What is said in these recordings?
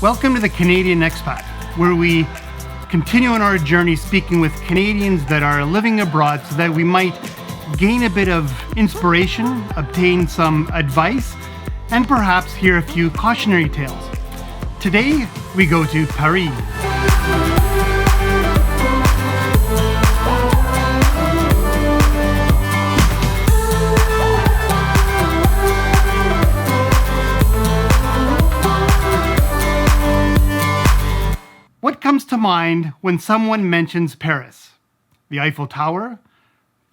Welcome to the Canadian Expat, where we continue on our journey speaking with Canadians that are living abroad so that we might gain a bit of inspiration, obtain some advice, and perhaps hear a few cautionary tales. Today, we go to Paris. What comes to mind when someone mentions Paris? The Eiffel Tower,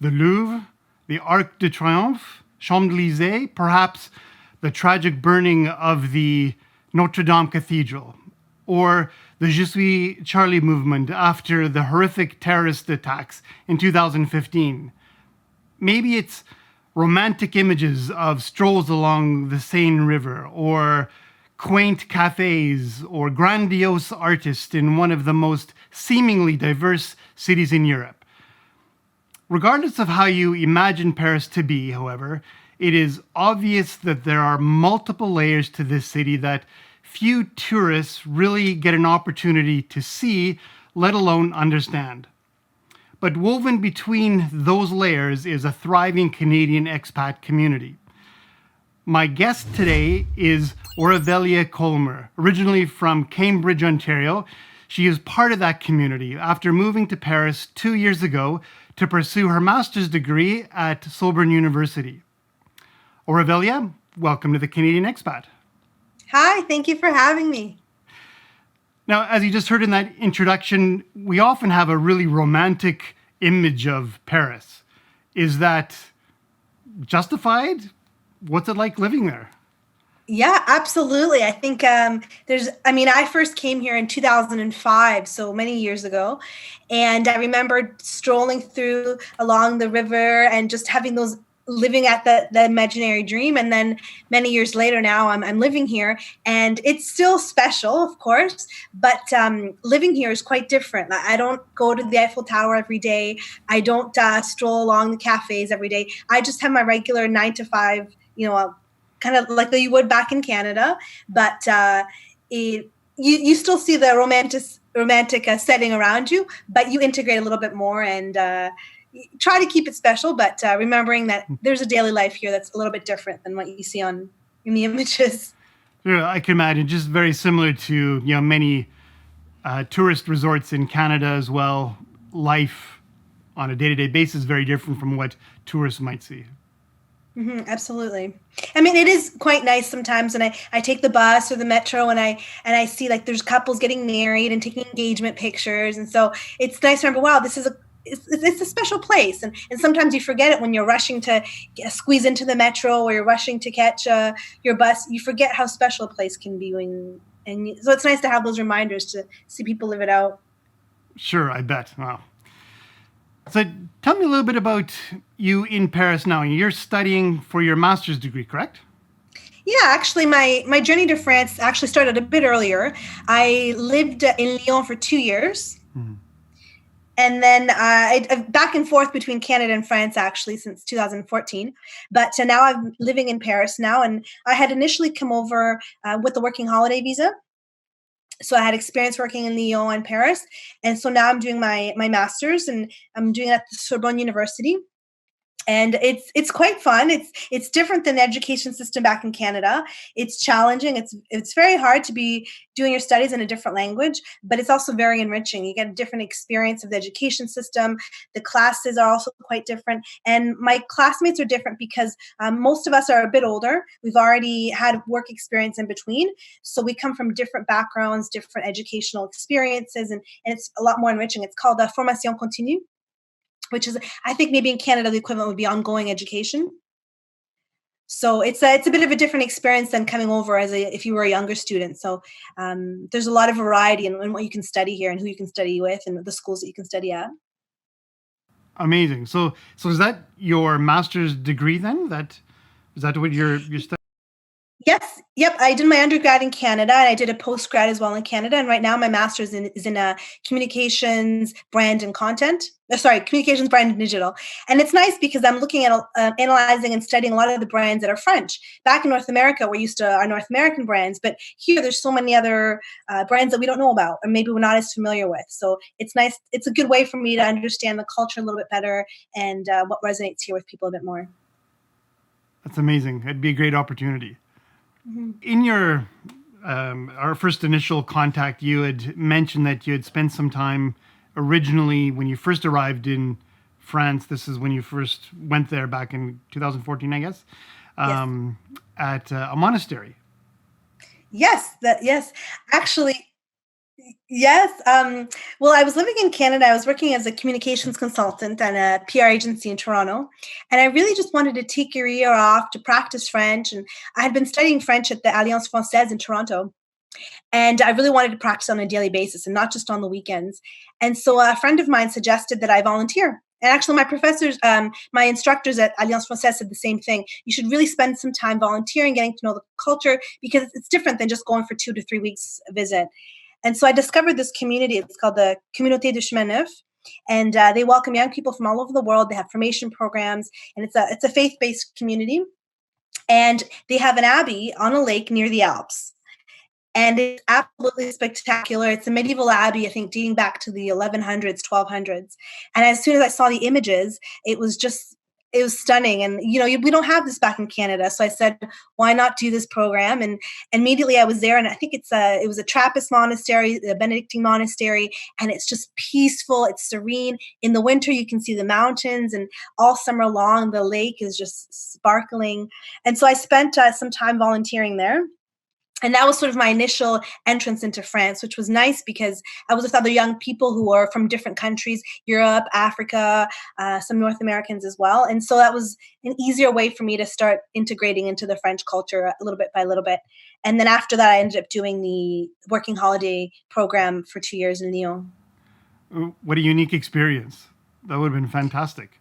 the Louvre, the Arc de Triomphe, Champs-Élysées, perhaps the tragic burning of the Notre Dame Cathedral, or the Je suis Charlie movement after the horrific terrorist attacks in 2015. Maybe it's romantic images of strolls along the Seine River, or quaint cafes, or grandiose artists in one of the most seemingly diverse cities in Europe. Regardless of how you imagine Paris to be, however, it is obvious that there are multiple layers to this city that few tourists really get an opportunity to see, let alone understand. But woven between those layers is a thriving Canadian expat community. My guest today is Auravelia Colomer, originally from Cambridge, Ontario. She is part of that community after moving to Paris 2 years ago to pursue her master's degree at Sorbonne University. Auravelia, welcome to the Canadian Expat. Hi, thank you for having me. Now, as you just heard in that introduction, we often have a really romantic image of Paris. Is that justified? What's it like living there? Yeah, absolutely. I think I first came here in 2005, so many years ago. And I remember strolling through along the river and just having those living at the imaginary dream. And then many years later now I'm living here, and it's still special, of course, but living here is quite different. I don't go to the Eiffel Tower every day. I don't stroll along the cafes every day. I just have my regular 9 to 5, kind of like you would back in Canada, but you still see the romantic setting around you, but you integrate a little bit more and try to keep it special, but remembering that there's a daily life here that's a little bit different than what you see in the images. Yeah, I can imagine, just very similar to many tourist resorts in Canada as well. Life on a day-to-day basis is very different from what tourists might see. Mm-hmm, absolutely. I mean, it is quite nice sometimes, and I take the bus or the metro, and I see like there's couples getting married and taking engagement pictures, and so it's nice to remember, wow, it's a special place, and sometimes you forget it when you're rushing to squeeze into the metro or you're rushing to catch your bus. You forget how special a place can be so it's nice to have those reminders to see people live it out. Sure, I bet. Wow. So tell me a little bit about you in Paris now. You're studying for your master's degree, correct? Yeah, actually, my journey to France actually started a bit earlier. I lived in Lyon for 2 years. Mm-hmm. And then I back and forth between Canada and France, actually, since 2014. But now I'm living in Paris now. And I had initially come over with a working holiday visa. So I had experience working in Lyon and Paris. And so now I'm doing my master's, and I'm doing it at the Sorbonne University. And it's quite fun. It's different than the education system back in Canada. It's challenging. It's very hard to be doing your studies in a different language, but it's also very enriching. You get a different experience of the education system. The classes are also quite different. And my classmates are different because most of us are a bit older. We've already had work experience in between. So we come from different backgrounds, different educational experiences, and it's a lot more enriching. It's called formation continue, which is, I think maybe in Canada, the equivalent would be ongoing education. So it's a bit of a different experience than coming over if you were a younger student. So there's a lot of variety in what you can study here and who you can study with and the schools that you can study at. Amazing. So is that your master's degree then? Is that what you're studying? Yes. Yep. I did my undergrad in Canada and I did a postgrad as well in Canada. And right now my master's is in communications, brand and content. Communications, brand and digital. And it's nice because I'm looking at analyzing and studying a lot of the brands that are French. Back in North America, we're used to our North American brands, but here there's so many other brands that we don't know about or maybe we're not as familiar with. So it's nice. It's a good way for me to understand the culture a little bit better and what resonates here with people a bit more. That's amazing. It'd be a great opportunity. Mm-hmm. In your our first initial contact, you had mentioned that you had spent some time originally when you first arrived in France. This is when you first went there back in 2014, I guess, Yes. at a monastery. Yes, actually, yes. Well, I was living in Canada. I was working as a communications consultant at a PR agency in Toronto. And I really just wanted to take a year off to practice French. And I had been studying French at the Alliance Française in Toronto. And I really wanted to practice on a daily basis and not just on the weekends. And so a friend of mine suggested that I volunteer. And actually, my professors, my instructors at Alliance Française said the same thing. You should really spend some time volunteering, getting to know the culture, because it's different than just going for 2 to 3 weeks visit. And so I discovered this community. It's called the Communauté de Chemin Neuf. And they welcome young people from all over the world. They have formation programs, and it's a faith-based community. And they have an abbey on a lake near the Alps. And it's absolutely spectacular. It's a medieval abbey, I think, dating back to the 1100s, 1200s. And as soon as I saw the images, it was stunning. And, we don't have this back in Canada. So I said, why not do this program? And immediately I was there. And I think it was a Trappist monastery, a Benedictine monastery. And it's just peaceful. It's serene. In the winter, you can see the mountains. And all summer long, the lake is just sparkling. And so I spent some time volunteering there. And that was sort of my initial entrance into France, which was nice because I was with other young people who are from different countries, Europe, Africa, some North Americans as well. And so that was an easier way for me to start integrating into the French culture a little bit by little bit. And then after that, I ended up doing the working holiday program for 2 years in Lyon. What a unique experience. That would have been fantastic.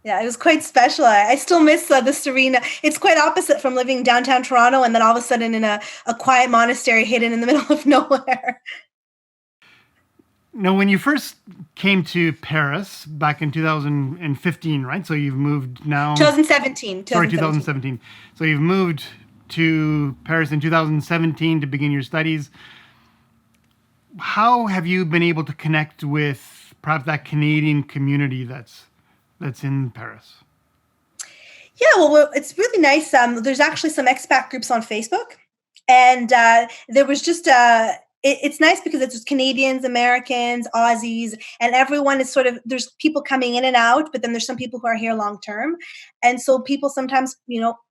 Yeah, it was quite special. I still miss the serene. It's quite opposite from living downtown Toronto and then all of a sudden in a quiet monastery hidden in the middle of nowhere. Now, when you first came to Paris back in 2015, right? So you've moved now. 2017. Sorry, 2017. So you've moved to Paris in 2017 to begin your studies. How have you been able to connect with perhaps that Canadian community that's in Paris? Yeah, well, it's really nice. There's actually some expat groups on Facebook, and there was just it's nice because it's just Canadians, Americans, Aussies, and everyone is sort of, there's people coming in and out, but then there's some people who are here long term. And so people sometimes,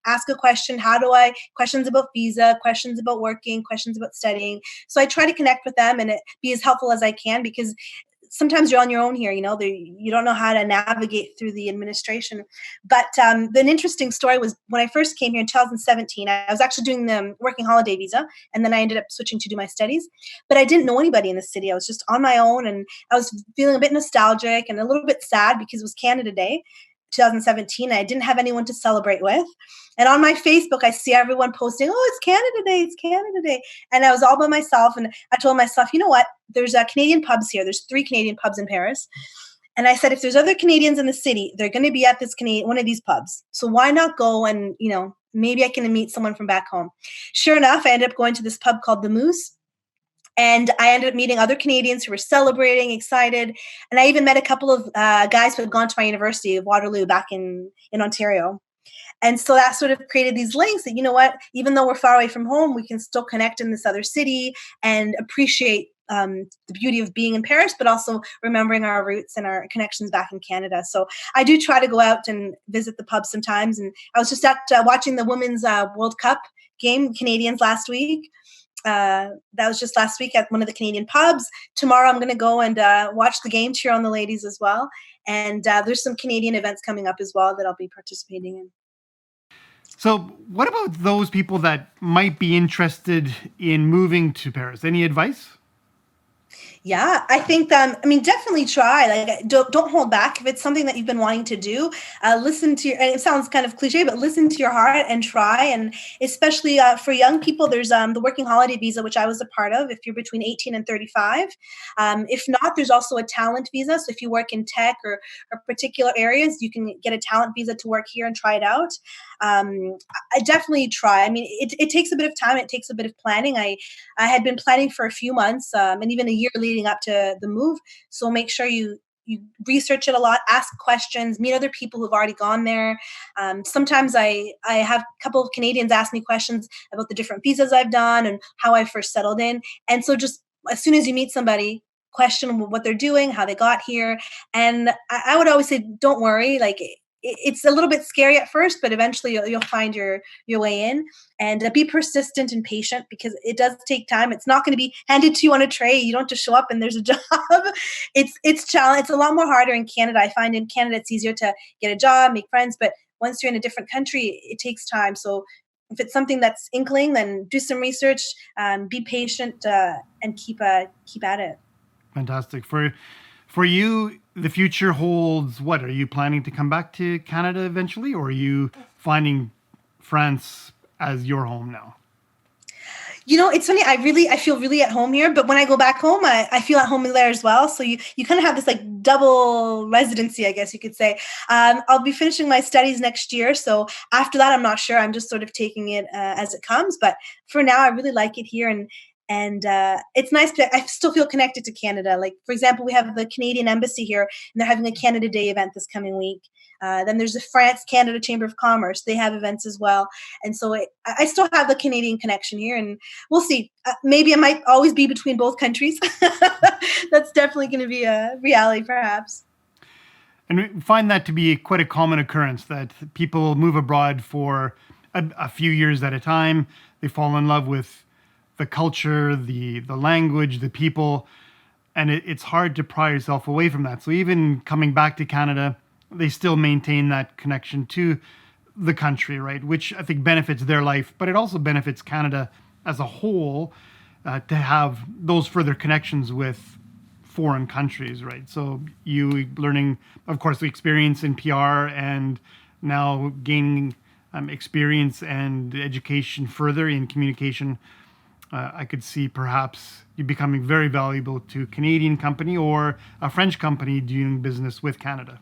ask a question, questions about visa, questions about working, questions about studying. So I try to connect with them and be as helpful as I can because sometimes you're on your own here, you don't know how to navigate through the administration. But an interesting story was when I first came here in 2017, I was actually doing the working holiday visa, and then I ended up switching to do my studies. But I didn't know anybody in the city. I was just on my own, and I was feeling a bit nostalgic and a little bit sad because it was Canada Day. 2017, I didn't have anyone to celebrate with. And on my Facebook, I see everyone posting, oh, it's Canada Day, it's Canada Day. And I was all by myself. And I told myself, you know what? There's Canadian pubs here. There's 3 Canadian pubs in Paris. And I said, if there's other Canadians in the city, they're going to be at this one of these pubs. So why not go and, maybe I can meet someone from back home. Sure enough, I ended up going to this pub called the Moose. And I ended up meeting other Canadians who were celebrating, excited. And I even met a couple of guys who had gone to my university of Waterloo back in Ontario. And so that sort of created these links that, even though we're far away from home, we can still connect in this other city and appreciate the beauty of being in Paris, but also remembering our roots and our connections back in Canada. So I do try to go out and visit the pub sometimes. And I was just watching the Women's World Cup game, Canadians, last week. That was just last week at one of the Canadian pubs. Tomorrow I'm going to go and watch the game, cheer on the ladies as well. And there's some Canadian events coming up as well that I'll be participating in. So what about those people that might be interested in moving to Paris? Any advice? Yeah, I think definitely try. Like, don't hold back if it's something that you've been wanting to do. Listen to and it sounds kind of cliche, but listen to your heart and try. And especially for young people, there's the working holiday visa, which I was a part of. If you're between 18 and 35, if not, there's also a talent visa. So if you work in tech or particular areas, you can get a talent visa to work here and try it out. I definitely try. I mean, it takes a bit of time. It takes a bit of planning. I had been planning for a few months and even a year leading up to the move. So make sure you research it a lot, ask questions, meet other people who've already gone there. Sometimes I have a couple of Canadians ask me questions about the different visas I've done and how I first settled in. And so just as soon as you meet somebody, question what they're doing, how they got here. And I would always say, don't worry. Like it's a little bit scary at first, but eventually you'll find your way in. And be persistent and patient because it does take time. It's not going to be handed to you on a tray. You don't just show up and there's a job. It's challenge. It's a lot more harder in Canada. I find in Canada it's easier to get a job, make friends, but once you're in a different country, it takes time. So if it's something that's inkling, then do some research, be patient, and keep at it. Fantastic. For you, the future holds what? Are you planning to come back to Canada eventually, or are you finding France as your home now? It's funny. I feel really at home here, but when I go back home, I feel at home there as well. So you kind of have this like double residency, I guess you could say. I'll be finishing my studies next year. So after that, I'm not sure. I'm just sort of taking it as it comes. But for now, I really like it here. And it's nice. I still feel connected to Canada. Like, for example, we have the Canadian Embassy here, and they're having a Canada Day event this coming week. Then there's the France-Canada Chamber of Commerce. They have events as well. And so I still have the Canadian connection here. And we'll see. Maybe I might always be between both countries. That's definitely going to be a reality, perhaps. And we find that to be quite a common occurrence that people move abroad for a few years at a time. They fall in love with the culture, the language, the people, and it's hard to pry yourself away from that. So even coming back to Canada, they still maintain that connection to the country, right? Which I think benefits their life, but it also benefits Canada as a whole to have those further connections with foreign countries, right? So you learning, of course, the experience in PR and now gaining experience and education further in communication. I could see perhaps you becoming very valuable to a Canadian company or a French company doing business with Canada.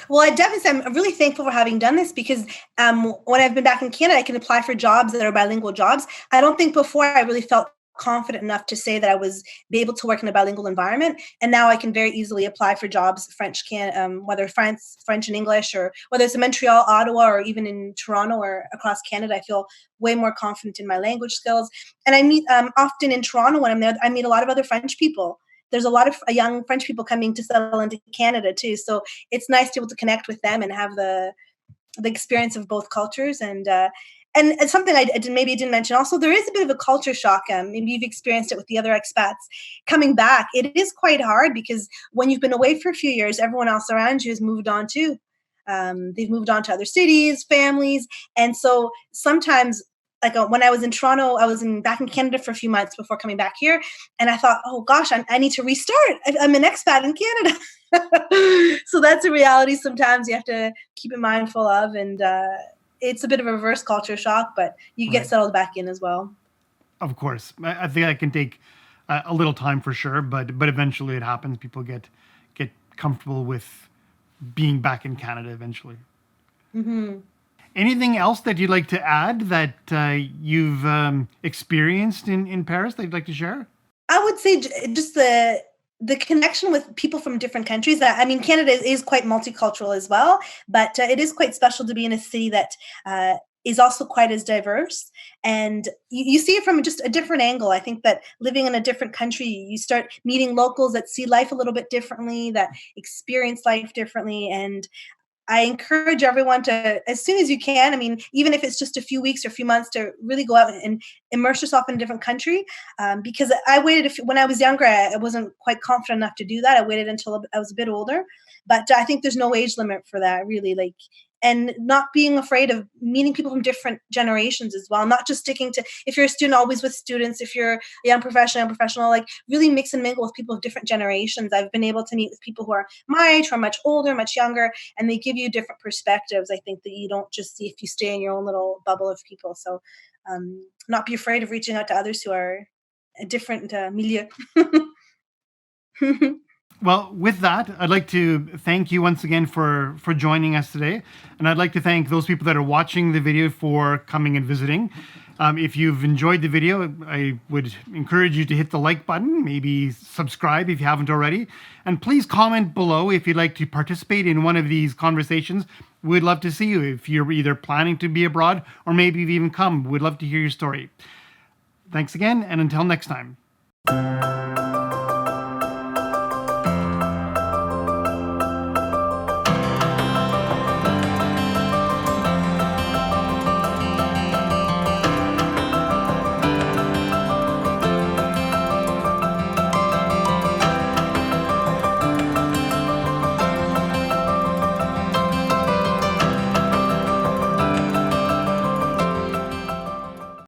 Well, I'm really thankful for having done this because when I've been back in Canada, I can apply for jobs that are bilingual jobs. I don't think before I really felt confident enough to say that I was be able to work in a bilingual environment. And now I can very easily apply for jobs, whether French and English, or whether it's in Montreal, Ottawa, or even in Toronto or across Canada. I feel way more confident in my language skills. And I meet often in Toronto when I'm there, I meet a lot of other French people. There's a lot of young French people coming to settle into Canada too. So it's nice to be able to connect with them and have the experience of both cultures. And it's something I didn't mention. Also, there is a bit of a culture shock. Maybe you've experienced it with the other expats coming back. It is quite hard because when you've been away for a few years, everyone else around you has moved on too. They've moved on to other cities, families, and so sometimes. Like when I was in Toronto, I was back in Canada for a few months before coming back here. And I thought, oh gosh, I need to restart. I'm an expat in Canada. So that's a reality sometimes you have to keep it mindful of. And it's a bit of a reverse culture shock, but you get settled back in as well. Of course. I think that can take a little time for sure, but eventually it happens. People get comfortable with being back in Canada eventually. Mm-hmm. Anything else that you'd like to add that you've experienced in Paris that you'd like to share? I would say just the connection with people from different countries. I mean, Canada is quite multicultural as well, but it is quite special to be in a city that is also quite as diverse. And you see it from just a different angle. I think that living in a different country, you start meeting locals that see life a little bit differently, that experience life differently. And I encourage everyone to, as soon as you can, I mean, even if it's just a few weeks or a few months, to really go out and immerse yourself in a different country. Because I waited, when I was younger, I wasn't quite confident enough to do that. I waited until I was a bit older. But I think there's no age limit for that, really. Like, and not being afraid of meeting people from different generations as well. Not just sticking to, if you're a student, always with students. If you're a young professional, like really mix and mingle with people of different generations. I've been able to meet with people who are my age, who are much older, much younger, and they give you different perspectives, I think, that you don't just see if you stay in your own little bubble of people. So not be afraid of reaching out to others who are a different milieu. Well, with that, I'd like to thank you once again for joining us today. And I'd like to thank those people that are watching the video for coming and visiting. If you've enjoyed the video, I would encourage you to hit the like button, maybe subscribe if you haven't already. And please comment below if you'd like to participate in one of these conversations. We'd love to see you if you're either planning to be abroad or maybe you've even come. We'd love to hear your story. Thanks again, and until next time.